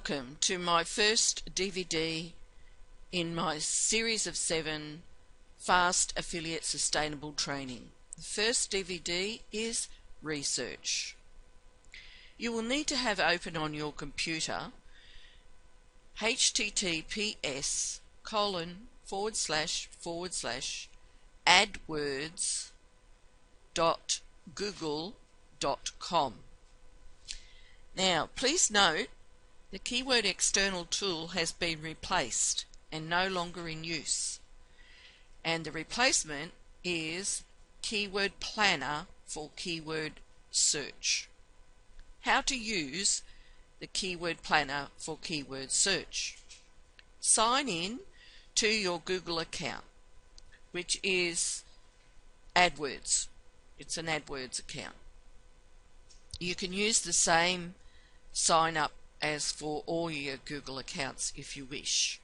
Welcome to my first DVD in my series of 7 Fast Affiliate Sustainable Training. The first DVD is Research. You will need to have open on your computer https://adwords.google.com. Now please note the Keyword External tool has been replaced and no longer in use, and the replacement is Keyword Planner for keyword search. How to use the Keyword Planner for keyword search. Sign in to your Google account, which is AdWords. It's an AdWords account. You can use the same sign up as for all your Google accounts if you wish.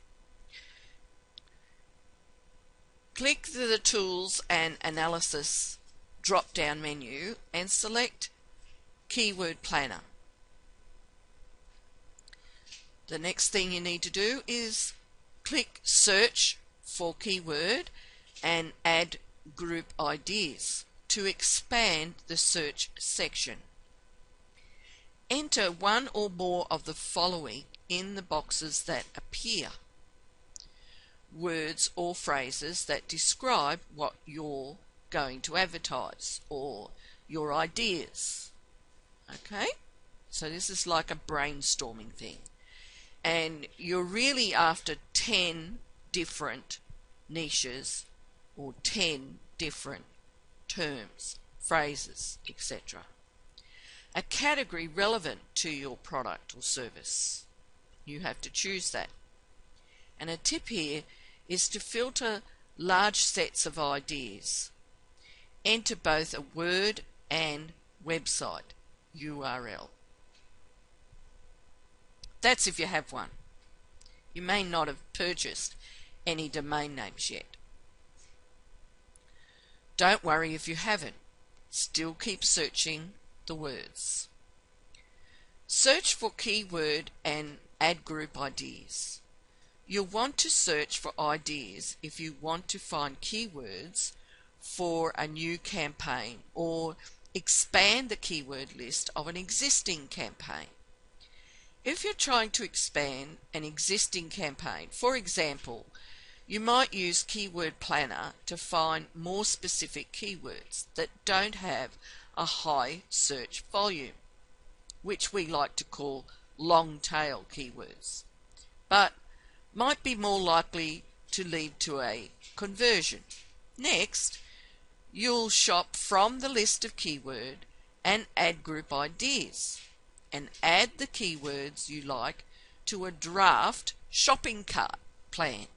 Click the Tools and Analysis drop down menu and select Keyword Planner. The next thing you need to do is click Search for Keyword and add Group Ideas to expand the search section. Enter one or more of the following in the boxes that appear. Words or phrases that describe what you're going to advertise or your ideas. Okay? So this is like a brainstorming thing. And you're really after 10 different niches or 10 different terms, phrases, etc. A category relevant to your product or service. You have to choose that. And a tip here is to filter large sets of ideas. Enter both a word and website URL. That's if you have one. You may not have purchased any domain names yet. Don't worry if you haven't. Still keep searching the words. Search for keyword and add group ideas. You'll want to search for ideas if you want to find keywords for a new campaign or expand the keyword list of an existing campaign. If you're trying to expand an existing campaign, for example, you might use Keyword Planner to find more specific keywords that don't have a high search volume, which we like to call long tail keywords, but might be more likely to lead to a conversion. Next, you'll shop from the list of keyword and add group ideas and add the keywords you like to a draft shopping cart plan.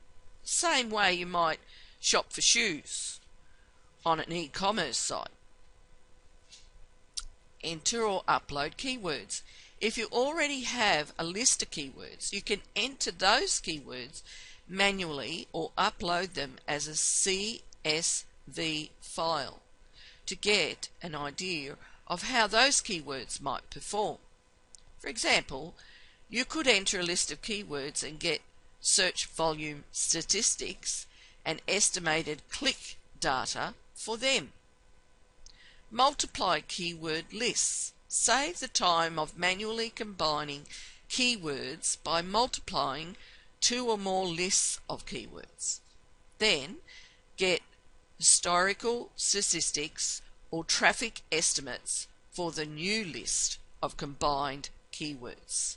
Same way you might shop for shoes on an e-commerce site. Enter or upload keywords. If you already have a list of keywords, you can enter those keywords manually or upload them as a CSV file to get an idea of how those keywords might perform. For example, you could enter a list of keywords and get search volume statistics and estimated click data for them. Multiply keyword lists. Save the time of manually combining keywords by multiplying 2 or more lists of keywords. Then get historical statistics or traffic estimates for the new list of combined keywords.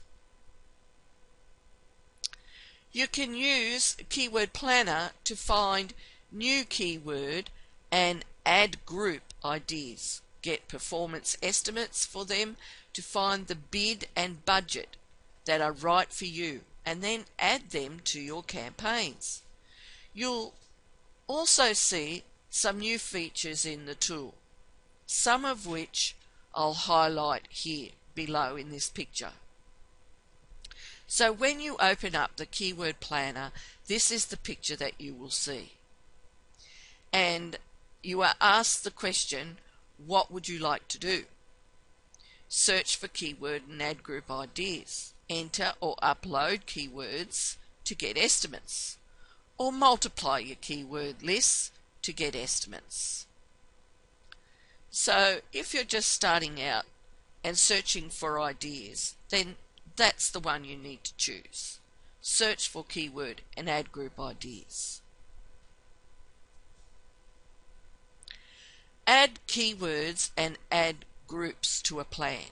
You can use Keyword Planner to find new keyword and add group ideas. Get performance estimates for them to find the bid and budget that are right for you, and then add them to your campaigns. You'll also see some new features in the tool, some of which I'll highlight here below in this picture. So when you open up the Keyword Planner, this is the picture that you will see. And you are asked the question, what would you like to do? Search for keyword and add group ideas. enter or upload keywords to get estimates, or multiply your keyword lists to get estimates. So if you're just starting out and searching for ideas, then that's the one you need to choose. Search for keyword and ad group ideas. Add keywords and ad groups to a plan.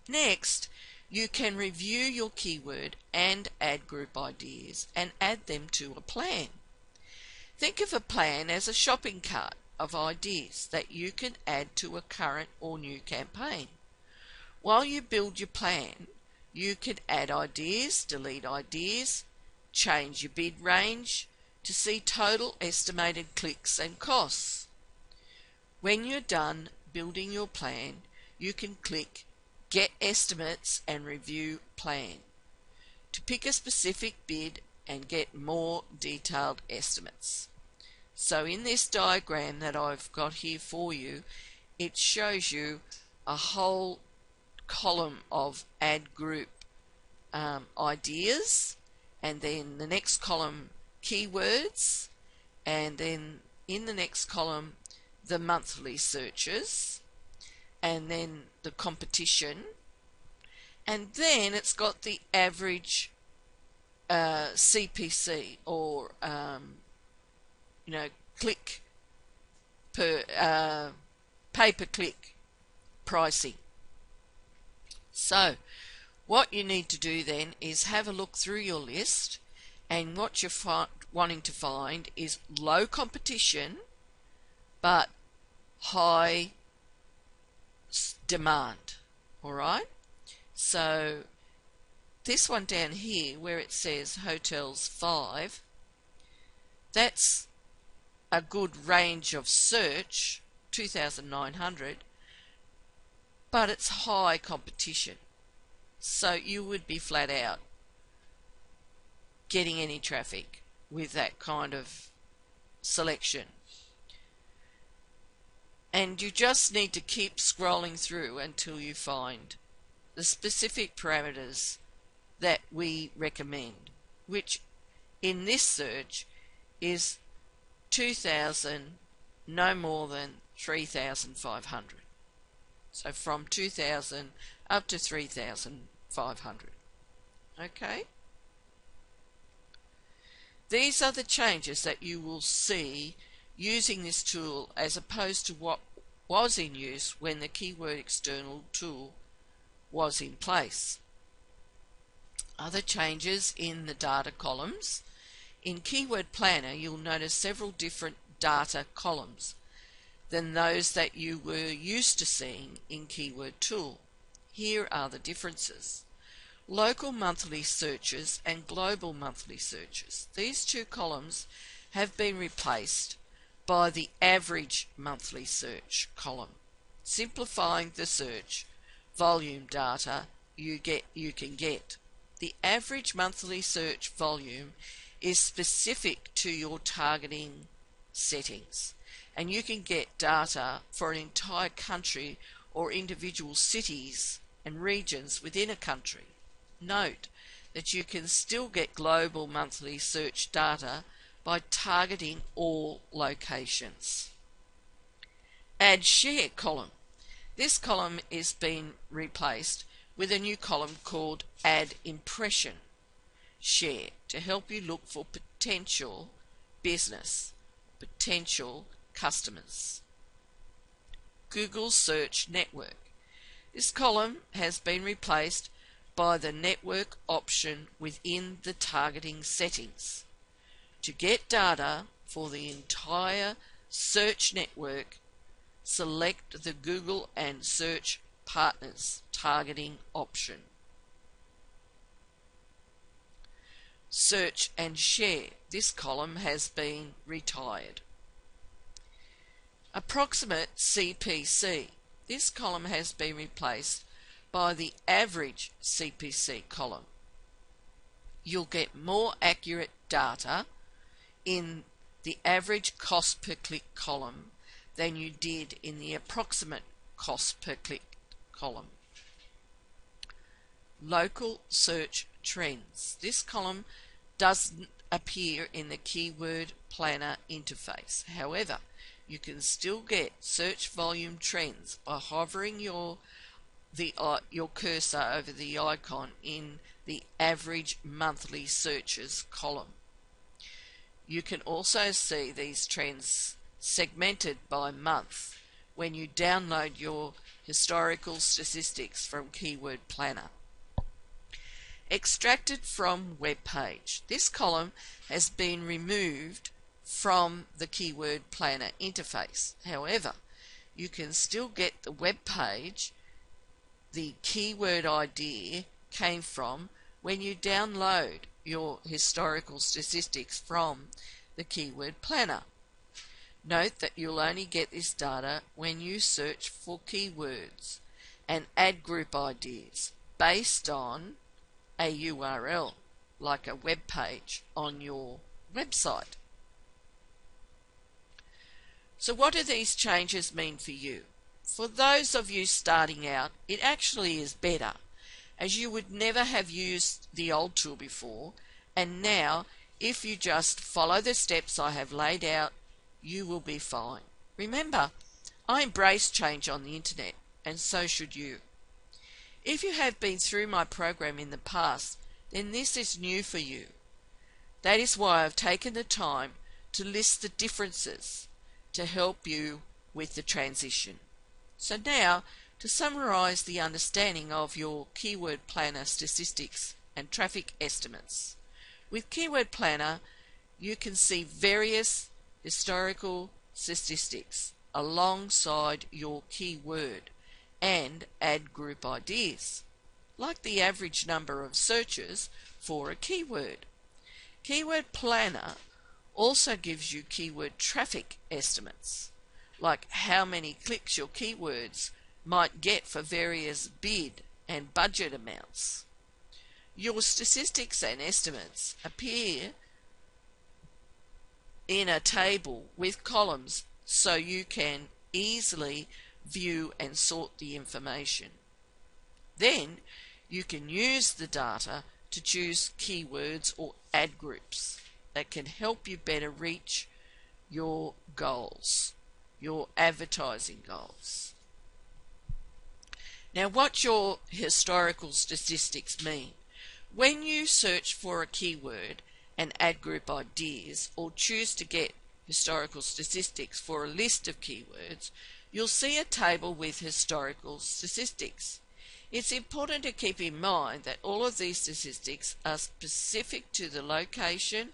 Next, you can review your keyword and ad group ideas and add them to a plan. Think of a plan as a shopping cart of ideas that you can add to a current or new campaign. While you build your plan, you can add ideas, delete ideas, change your bid range to see total estimated clicks and costs. When you're done building your plan, you can click Get Estimates and Review Plan to pick a specific bid and get more detailed estimates. So in this diagram that I've got here for you, it shows you a whole column of ad group ideas, and then the next column keywords, and then in the next column the monthly searches, and then the competition, and then it's got the average CPC, or click per pay-per-click pricing. So what you need to do then is have a look through your list, and what you're wanting to find is low competition but high demand. Alright, so this one down here where it says hotels 5, that's a good range of search, 2,900, but it's high competition, so you would be flat out getting any traffic with that kind of selection. And you just need to keep scrolling through until you find the specific parameters that we recommend, which in this search is 2,000, no more than 3,500. So from 2,000 up to 3,500. Okay? These are the changes that you will see using this tool as opposed to what was in use when the Keyword External tool was in place. Other changes in the data columns. In Keyword Planner, you'll notice several different data columns than those that you were used to seeing in Keyword Tool. Here are the differences. Local monthly searches and global monthly searches. These two columns have been replaced by the average monthly search column, simplifying the search volume data you can get. The average monthly search volume is specific to your targeting settings, and you can get data for an entire country or individual cities and regions within a country. Note that you can still get global monthly search data by targeting all locations. Add Share column. This column is being replaced with a new column called Add Impression Share to help you look for potential business, potential customers. Google Search Network. This column has been replaced by the network option within the targeting settings. To get data for the entire search network, select the Google and Search Partners targeting option. Search and Share. This column has been retired. Approximate CPC. This column has been replaced by the Average CPC column. You'll get more accurate data in the average cost per click column than you did in the approximate cost per click column. local search trends. This column doesn't appear in the Keyword Planner interface. However, you can still get search volume trends by hovering your cursor over the icon in the average monthly searches column. You can also see these trends segmented by month when you download your historical statistics from Keyword Planner. Extracted from web page. This column has been removed from the Keyword Planner interface. However, you can still get the web page the keyword idea came from when you download your historical statistics from the Keyword Planner. Note that you'll only get this data when you search for keywords and ad group ideas based on a URL, like a web page on your website. So what do these changes mean for you? For those of you starting out, it actually is better, as you would never have used the old tool before, and now if you just follow the steps I have laid out, you will be fine. Remember, I embrace change on the internet, and so should you. If you have been through my program in the past, then this is new for you. That is why I've taken the time to list the differences to help you with the transition. So now, to summarize the understanding of your Keyword Planner statistics and traffic estimates. With Keyword Planner, you can see various historical statistics alongside your keyword and ad group ideas, like the average number of searches for a keyword. Keyword Planner also gives you keyword traffic estimates, like how many clicks your keywords might get for various bid and budget amounts. Your statistics and estimates appear in a table with columns so you can easily view and sort the information. Then you can use the data to choose keywords or ad groups that can help you better reach your goals, your advertising goals. Now, what your historical statistics mean. When you search for a keyword and ad group ideas, or choose to get historical statistics for a list of keywords, you'll see a table with historical statistics. It's important to keep in mind that all of these statistics are specific to the location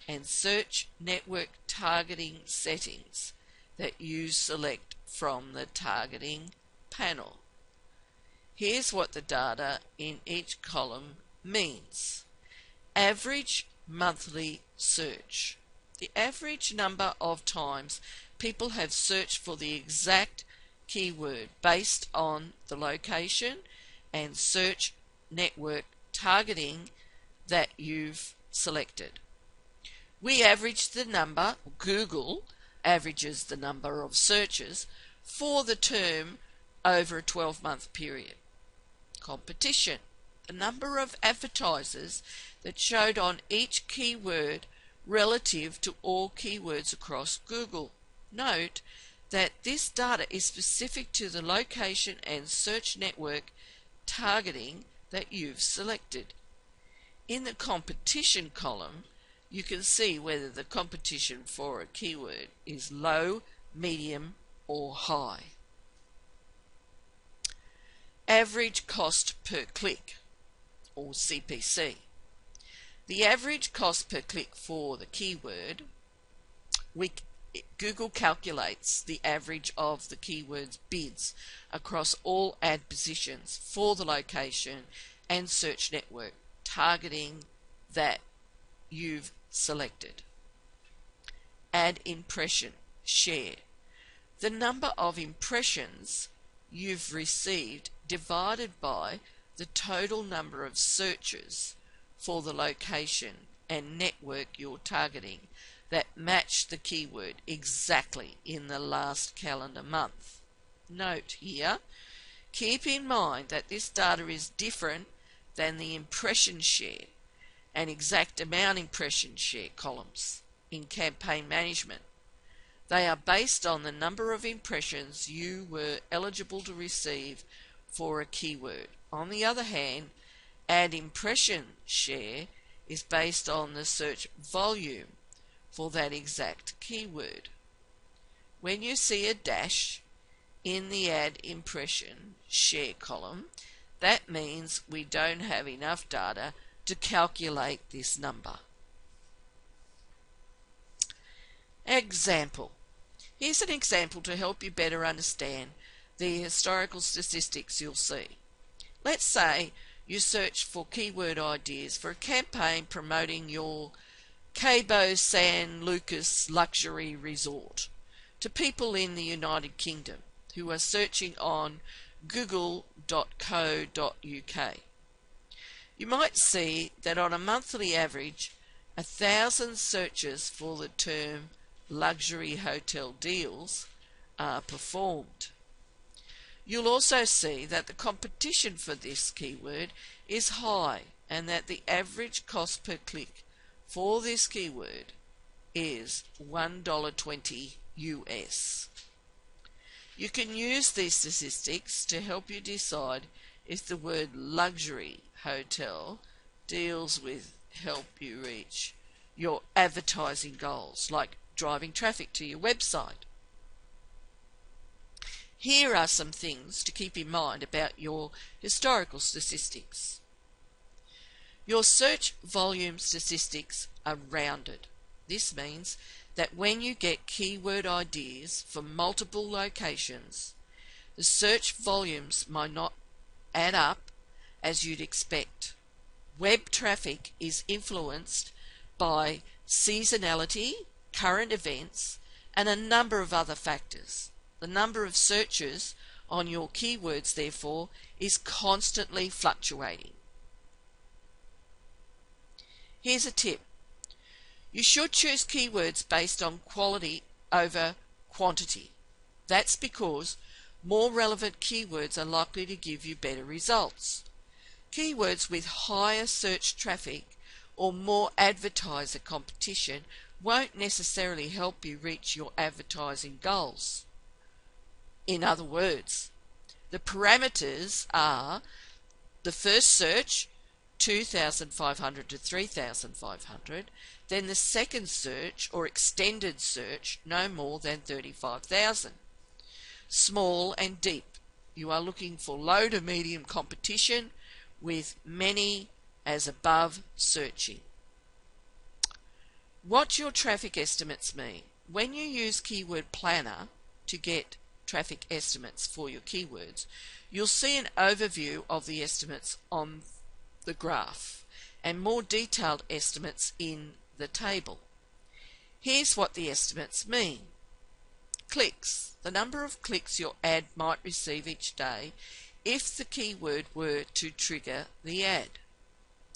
and search network targeting settings that you select from the targeting panel. Here's what the data in each column means. Average monthly search. The average number of times people have searched for the exact keyword based on the location and search network targeting that you've selected. We average the number, Google averages the number of searches for the term over a 12-month period. Competition. The number of advertisers that showed on each keyword relative to all keywords across Google. Note that this data is specific to the location and search network targeting that you've selected. In the competition column, you can see whether the competition for a keyword is low, medium, or high. Average cost per click, or CPC. The average cost per click for the keyword, Google calculates the average of the keyword's bids across all ad positions for the location and search network targeting that you've selected. Ad impression share. The number of impressions you've received divided by the total number of searches for the location and network you're targeting that match the keyword exactly in the last calendar month. Note here, keep in mind that this data is different than the impression share and exact amount impression share columns in campaign management. They are based on the number of impressions you were eligible to receive for a keyword. On the other hand, ad impression share is based on the search volume for that exact keyword. When you see a dash in the ad impression share column, that means we don't have enough data to calculate this number. Example. Here's an example to help you better understand the historical statistics you'll see. Let's say you search for keyword ideas for a campaign promoting your Cabo San Lucas luxury resort to people in the United Kingdom who are searching on google.co.uk. You might see that on a monthly average, 1,000 searches for the term luxury hotel deals are performed. You'll also see that the competition for this keyword is high and that the average cost per click for this keyword is $1.20 US. You can use these statistics to help you decide if the word luxury hotel deals with help you reach your advertising goals, like driving traffic to your website. Here are some things to keep in mind about your historical statistics. Your search volume statistics are rounded. This means that when you get keyword ideas for multiple locations, the search volumes might not add up as you'd expect. Web traffic is influenced by seasonality, current events, and a number of other factors. The number of searches on your keywords, therefore, is constantly fluctuating. Here's a tip. You should choose keywords based on quality over quantity. That's because more relevant keywords are likely to give you better results. Keywords with higher search traffic or more advertiser competition won't necessarily help you reach your advertising goals. In other words, the parameters are the first search, 2,500 to 3,500, then the second search or extended search, no more than 35,000. Small and deep. You are looking for low to medium competition with many as above searching. What your traffic estimates mean. When you use Keyword Planner to get traffic estimates for your keywords, you'll see an overview of the estimates on the graph and more detailed estimates in the table. Here's what the estimates mean. Clicks. The number of clicks your ad might receive each day if the keyword were to trigger the ad.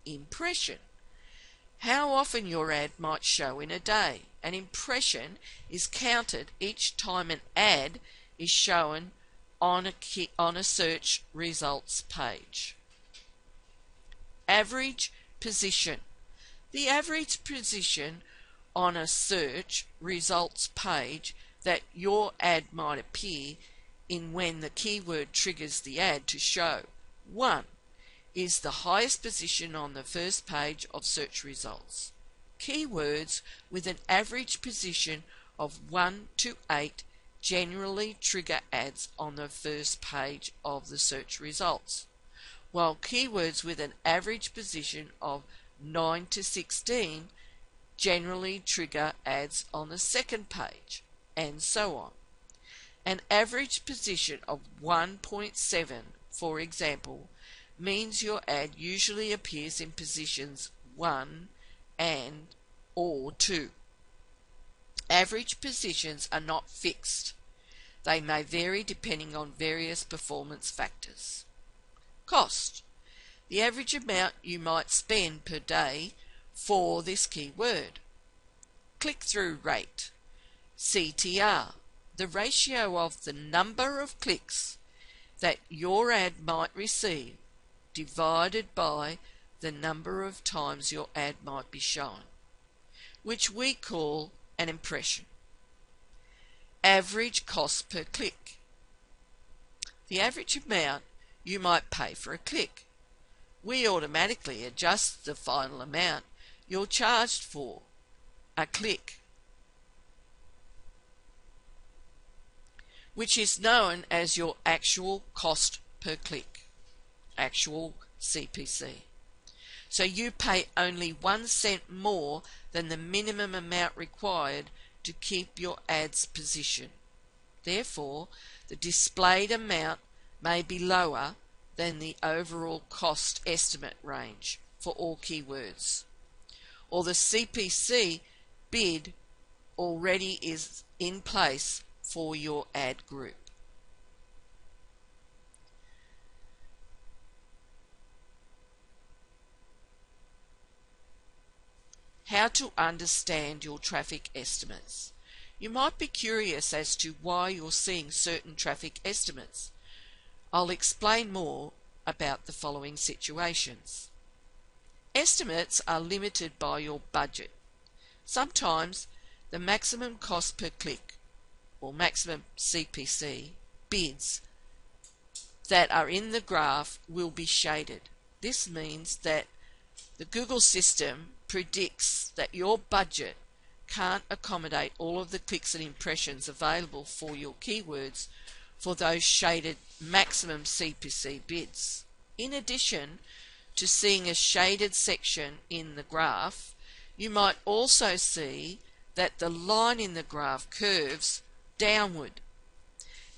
Impression. How often your ad might show in a day. An impression is counted each time an ad is shown on a search results page. Average position. The average position on a search results page that your ad might appear in when the keyword triggers the ad to show. 1 is the highest position on the first page of search results. Keywords with an average position of 1 to 8 generally trigger ads on the first page of the search results, while keywords with an average position of 9 to 16 generally trigger ads on the second page, and so on. An average position of 1.7, for example, means your ad usually appears in positions 1 and or 2. Average positions are not fixed. They may vary depending on various performance factors. Cost. The average amount you might spend per day for this keyword. Click-through rate. CTR. The ratio of the number of clicks that your ad might receive divided by the number of times your ad might be shown, which we call an impression. Average cost per click. The average amount you might pay for a click. We automatically adjust the final amount you're charged for a click, which is known as your actual cost per click, actual CPC. So you pay only 1 cent more than the minimum amount required to keep your ads positioned. Therefore, the displayed amount may be lower than the overall cost estimate range for all keywords, or the CPC bid already is in place for your ad group. How to understand your traffic estimates. You might be curious as to why you're seeing certain traffic estimates. I'll explain more about the following situations. Estimates are limited by your budget. Sometimes the maximum cost per click or maximum CPC bids that are in the graph will be shaded. This means that the Google system predicts that your budget can't accommodate all of the clicks and impressions available for your keywords for those shaded maximum CPC bids. In addition to seeing a shaded section in the graph, you might also see that the line in the graph curves downward.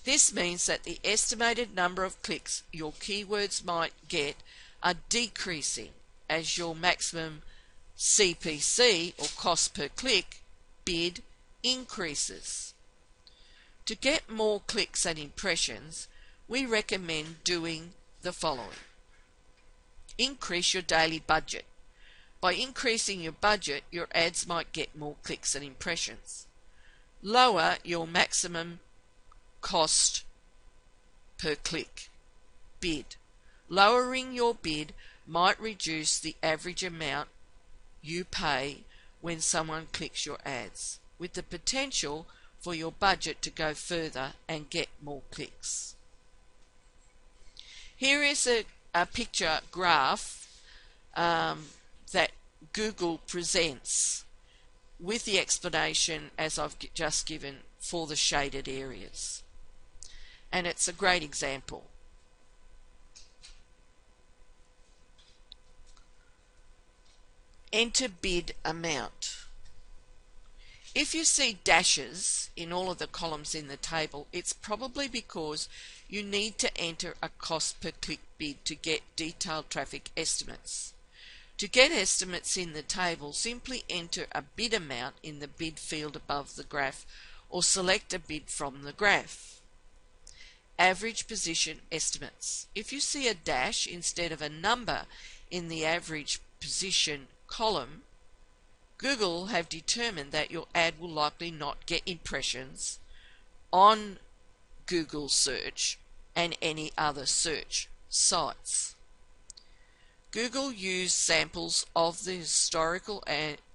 This means that the estimated number of clicks your keywords might get are decreasing as your maximum CPC or cost per click bid increases. To get more clicks and impressions, we recommend doing the following. Increase your daily budget. By increasing your budget, your ads might get more clicks and impressions. Lower your maximum cost per click bid. Lowering your bid might reduce the average amount you pay when someone clicks your ads, with the potential for your budget to go further and get more clicks. Here is a picture graph that Google presents with the explanation as I've just given for the shaded areas. And it's a great example. Enter bid amount. If you see dashes in all of the columns in the table, it's probably because you need to enter a cost per click bid to get detailed traffic estimates. To get estimates in the table, simply enter a bid amount in the bid field above the graph or select a bid from the graph. Average position estimates. If you see a dash instead of a number in the average position column, Google have determined that your ad will likely not get impressions on Google search and any other search sites. Google use samples of the historical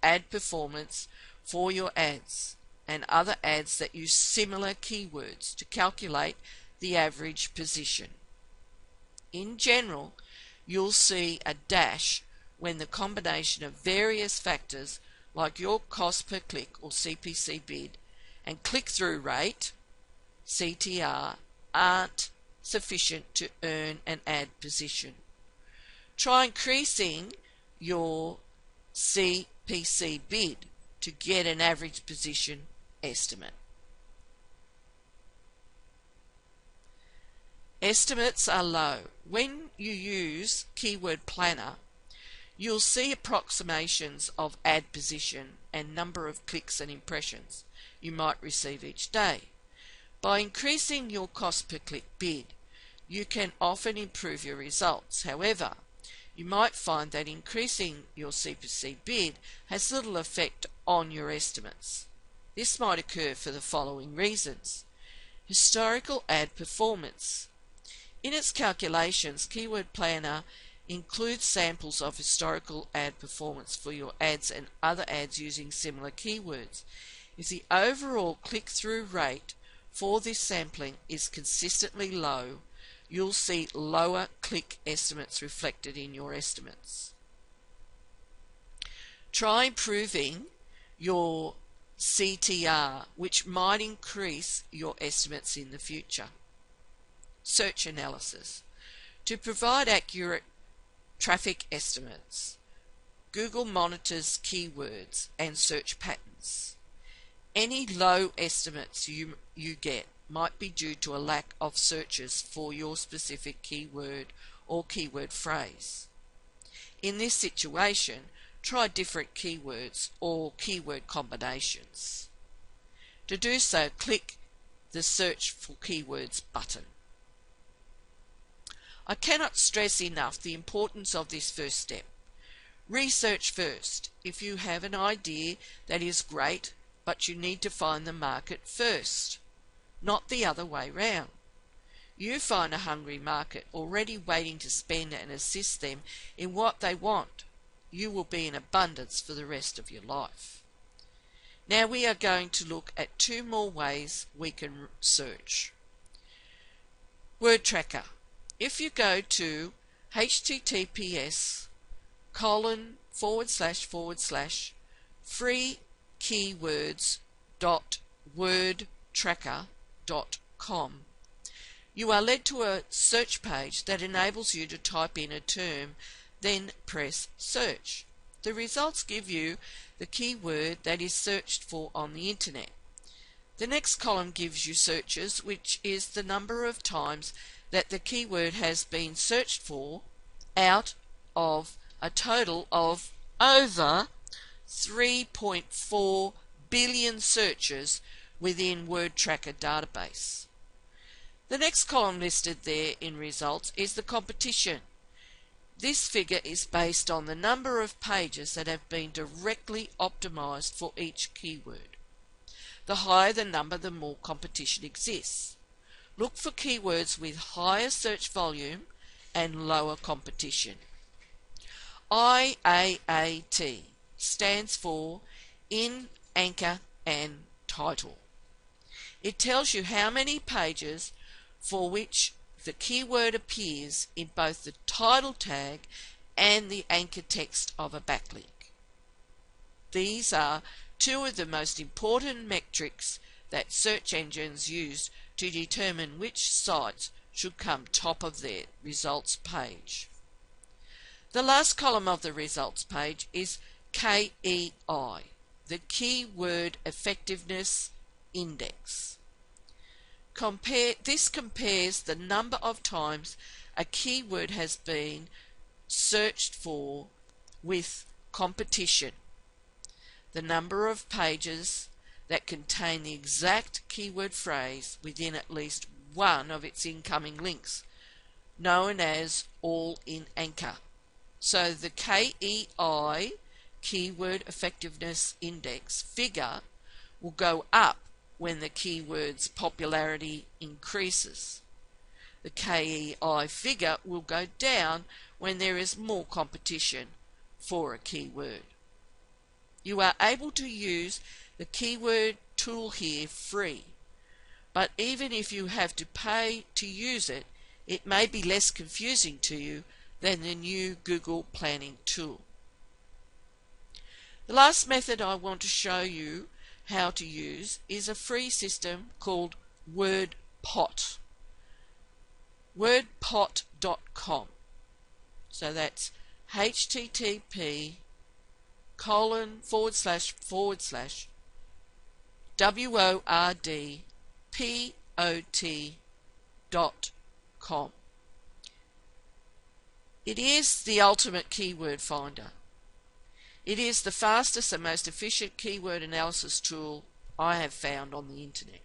ad performance for your ads and other ads that use similar keywords to calculate the average position. In general, you'll see a dash when the combination of various factors like your cost per click or CPC bid and click-through rate, CTR, aren't sufficient to earn an ad position. Try increasing your CPC bid to get an average position estimate. Estimates are low. When you use Keyword Planner, you'll see approximations of ad position and number of clicks and impressions you might receive each day. By increasing your cost per click bid, you can often improve your results. However, you might find that increasing your CPC bid has little effect on your estimates. This might occur for the following reasons. Historical ad performance. In its calculations, Keyword Planner Include samples of historical ad performance for your ads and other ads using similar keywords. If the overall click-through rate for this sampling is consistently low, you'll see lower click estimates reflected in your estimates. Try improving your CTR, which might increase your estimates in the future. Search analysis. To provide accurate traffic estimates, Google monitors keywords and search patterns. Any low estimates you get might be due to a lack of searches for your specific keyword or keyword phrase. In this situation, try different keywords or keyword combinations. To do so, click the Search for Keywords button. I cannot stress enough the importance of this first step. Research first. If you have an idea, that is great, but you need to find the market first, not the other way round. You find a hungry market already waiting to spend and assist them in what they want. You will be in abundance for the rest of your life. Now we are going to look at 2 more ways we can search. Word Tracker. If you go to https://freekeywords.wordtracker.com, you are led to a search page that enables you to type in a term, then press search. The results give you the keyword that is searched for on the internet. The next column gives you searches, which is the number of times that the keyword has been searched for out of a total of over 3.4 billion searches within Word Tracker database. The next column listed there in results is the competition. This figure is based on the number of pages that have been directly optimized for each keyword. The higher the number, the more competition exists. Look for keywords with higher search volume and lower competition. IAAT stands for In, Anchor and Title. It tells you how many pages for which the keyword appears in both the title tag and the anchor text of a backlink. These are 2 of the most important metrics that search engines use to determine which sites should come top of their results page. The last column of the results page is KEI, the Keyword Effectiveness Index. This compares the number of times a keyword has been searched for with competition, the number of pages that contain the exact keyword phrase within at least one of its incoming links, known as all in anchor. So the KEI, Keyword Effectiveness Index figure, will go up when the keyword's popularity increases. The KEI figure will go down when there is more competition for a keyword. You are able to use the keyword tool here free, but even if you have to pay to use it, it may be less confusing to you than the new Google Planning tool. The last method I want to show you how to use is a free system called WordPot. WordPot.com. So that's http://wordpot.com. It is the ultimate keyword finder. It is the fastest and most efficient keyword analysis tool I have found on the internet.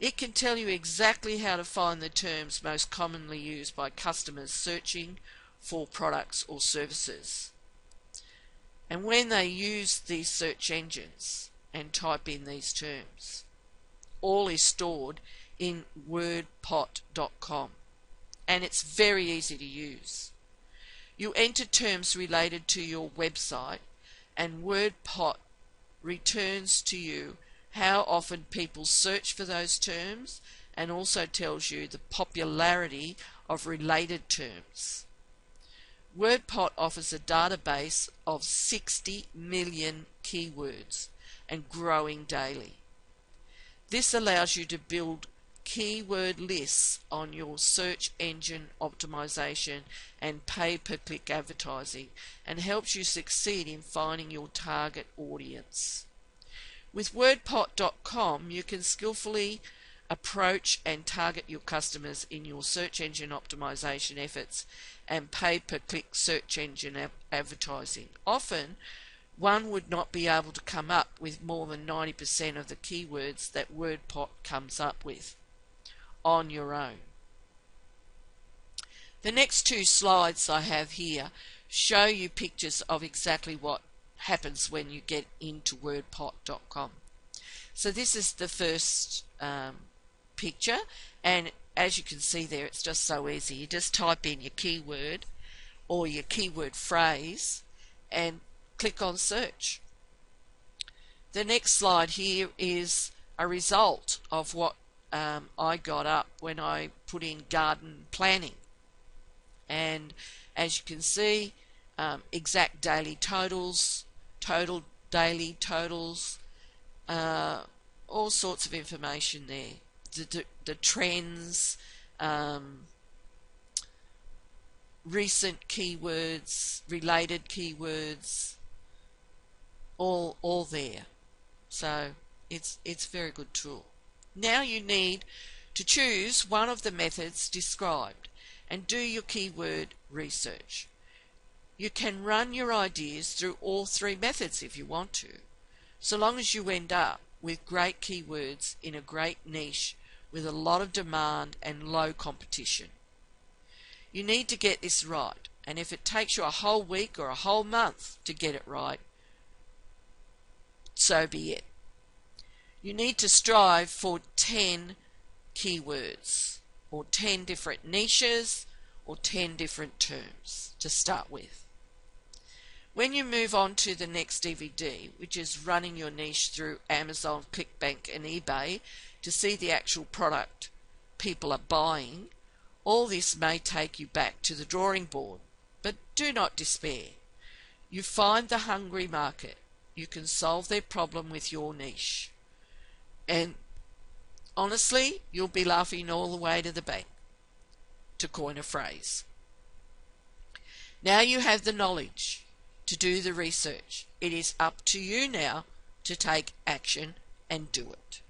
It can tell you exactly how to find the terms most commonly used by customers searching for products or services, and when they use these search engines and type in these terms. All is stored in wordpot.com, and it's very easy to use. You enter terms related to your website, and WordPot returns to you how often people search for those terms and also tells you the popularity of related terms. WordPot offers a database of 60 million keywords and growing daily. This allows you to build keyword lists on your search engine optimization and pay-per-click advertising and helps you succeed in finding your target audience. With WordPot.com, you can skillfully approach and target your customers in your search engine optimization efforts and pay-per-click search engine advertising. Often, one would not be able to come up with more than 90% of the keywords that WordPot comes up with on your own. The next two slides I have here show you pictures of exactly what happens when you get into WordPot.com. So this is the first picture, and as you can see there, it's just so easy. You just type in your keyword or your keyword phrase and click on search. The next slide here is a result of what I got up when I put in garden planning, and as you can see, exact daily totals, total daily totals, all sorts of information there, the trends, recent keywords, related keywords, all there. So it's a very good tool. Now you need to choose one of the methods described and do your keyword research. You can run your ideas through all three methods if you want to, so long as you end up with great keywords in a great niche with a lot of demand and low competition. You need to get this right, and if it takes you a whole week or a whole month to get it right, so be it. You need to strive for 10 keywords or 10 different niches or 10 different terms to start with. When you move on to the next DVD, which is running your niche through Amazon, ClickBank and eBay to see the actual product people are buying, all this may take you back to the drawing board, but do not despair. You find the hungry market. You can solve their problem with your niche. And honestly, you'll be laughing all the way to the bank, to coin a phrase. Now you have the knowledge to do the research. It is up to you now to take action and do it.